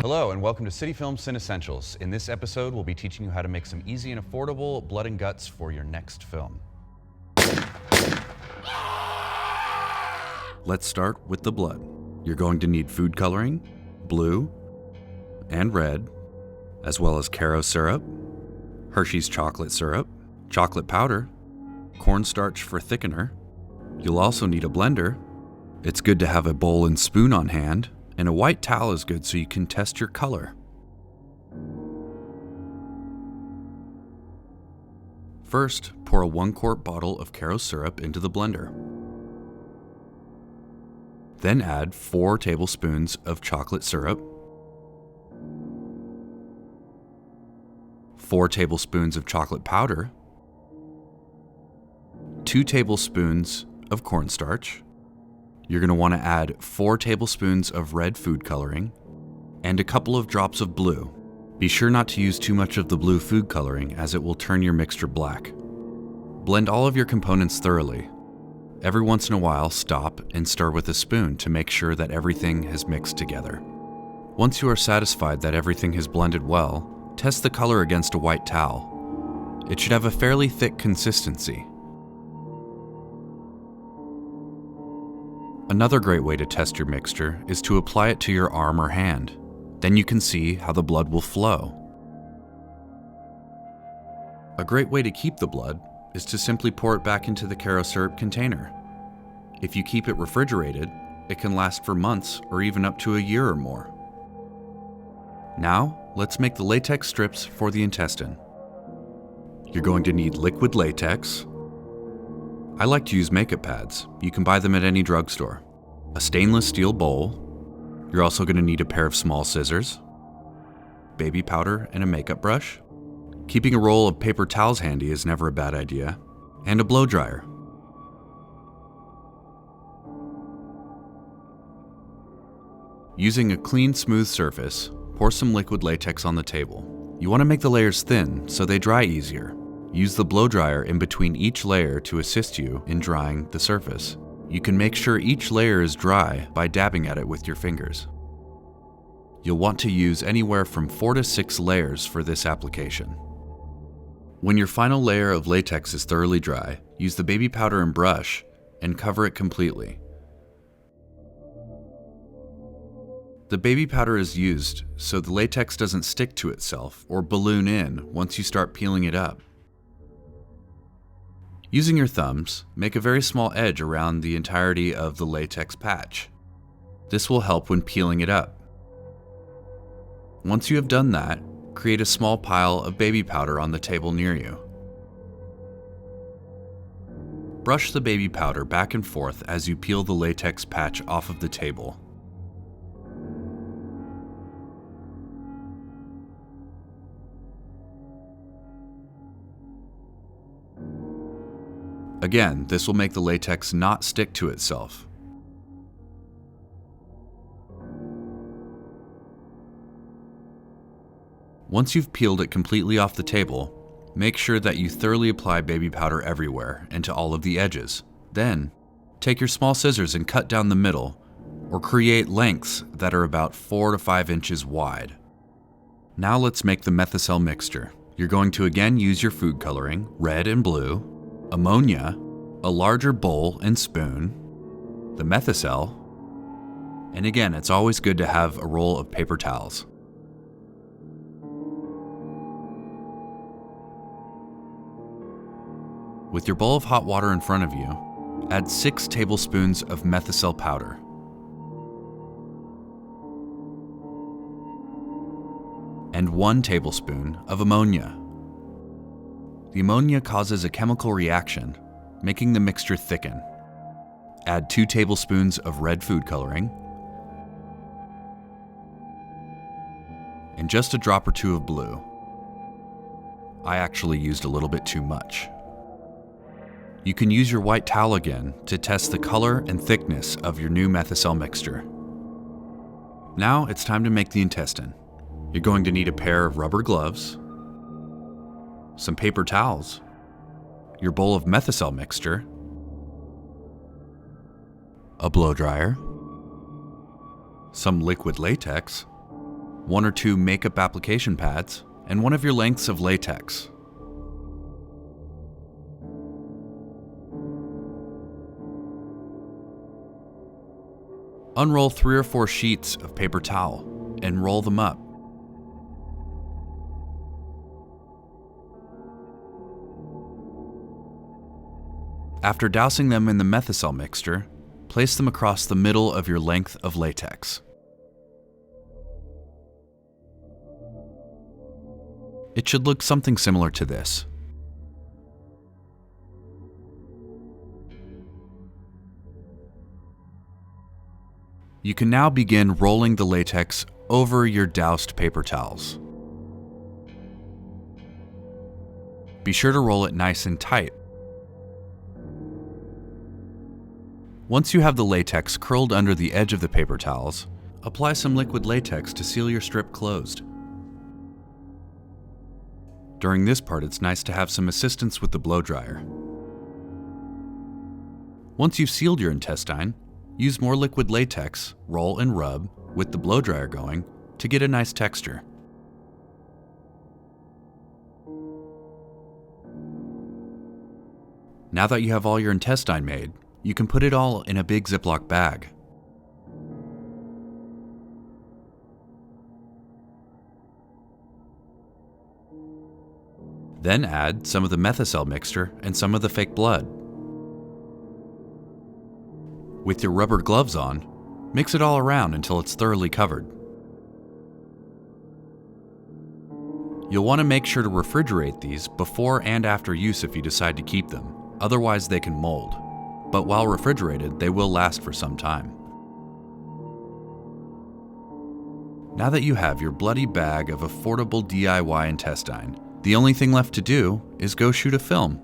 Hello and welcome to City Film Cinessentials. In this episode, we'll be teaching you how to make some easy and affordable blood and guts for your next film. Let's start with the blood. You're going to need food coloring, blue and red, as well as Caro syrup, Hershey's chocolate syrup, chocolate powder, cornstarch for thickener. You'll also need a blender. It's good to have a bowl and spoon on hand, and a white towel is good so you can test your color. First, pour a 1-quart bottle of Caro syrup into the blender. Then add 4 tablespoons of chocolate syrup, 4 tablespoons of chocolate powder, 2 tablespoons of cornstarch. You're going to want to add 4 tablespoons of red food coloring and a couple of drops of blue. Be sure not to use too much of the blue food coloring as it will turn your mixture black. Blend all of your components thoroughly. Every once in a while, stop and stir with a spoon to make sure that everything has mixed together. Once you are satisfied that everything has blended well, test the color against a white towel. It should have a fairly thick consistency. Another great way to test your mixture is to apply it to your arm or hand. Then you can see how the blood will flow. A great way to keep the blood is to simply pour it back into the Caro syrup container. If you keep it refrigerated, it can last for months or even up to a year or more. Now, let's make the latex strips for the intestine. You're going to need liquid latex. I like to use makeup pads. You can buy them at any drugstore. A stainless steel bowl. You're also going to need a pair of small scissors, baby powder, and a makeup brush. Keeping a roll of paper towels handy is never a bad idea, and a blow dryer. Using a clean, smooth surface, pour some liquid latex on the table. You want to make the layers thin so they dry easier. Use the blow dryer in between each layer to assist you in drying the surface. You can make sure each layer is dry by dabbing at it with your fingers. You'll want to use anywhere from 4 to 6 layers for this application. When your final layer of latex is thoroughly dry, use the baby powder and brush and cover it completely. The baby powder is used so the latex doesn't stick to itself or balloon in once you start peeling it up. Using your thumbs, make a very small edge around the entirety of the latex patch. This will help when peeling it up. Once you have done that, create a small pile of baby powder on the table near you. Brush the baby powder back and forth as you peel the latex patch off of the table. Again, this will make the latex not stick to itself. Once you've peeled it completely off the table, make sure that you thoroughly apply baby powder everywhere and to all of the edges. Then, take your small scissors and cut down the middle, or create lengths that are about 4 to 5 inches wide. Now let's make the Methocel mixture. You're going to again use your food coloring, red and blue, ammonia, a larger bowl and spoon, the Methocel, and again, it's always good to have a roll of paper towels. With your bowl of hot water in front of you, add 6 tablespoons of Methocel powder. And 1 tablespoon of ammonia. The ammonia causes a chemical reaction, making the mixture thicken. Add 2 tablespoons of red food coloring, and just a drop or 2 of blue. I actually used a little bit too much. You can use your white towel again to test the color and thickness of your new Methocel mixture. Now it's time to make the intestine. You're going to need a pair of rubber gloves, some paper towels, your bowl of Methocel mixture, a blow dryer, some liquid latex, 1 or 2 makeup application pads, and one of your lengths of latex. Unroll 3 or 4 sheets of paper towel and roll them up. After dousing them in the Methocel mixture, place them across the middle of your length of latex. It should look something similar to this. You can now begin rolling the latex over your doused paper towels. Be sure to roll it nice and tight. Once you have the latex curled under the edge of the paper towels, apply some liquid latex to seal your strip closed. During this part, it's nice to have some assistance with the blow dryer. Once you've sealed your intestine, use more liquid latex, roll and rub, with the blow dryer going, to get a nice texture. Now that you have all your intestine made, you can put it all in a big Ziploc bag. Then add some of the Methocel mixture and some of the fake blood. With your rubber gloves on, mix it all around until it's thoroughly covered. You'll want to make sure to refrigerate these before and after use if you decide to keep them, otherwise they can mold. But while refrigerated, they will last for some time. Now that you have your bloody bag of affordable DIY intestine, the only thing left to do is go shoot a film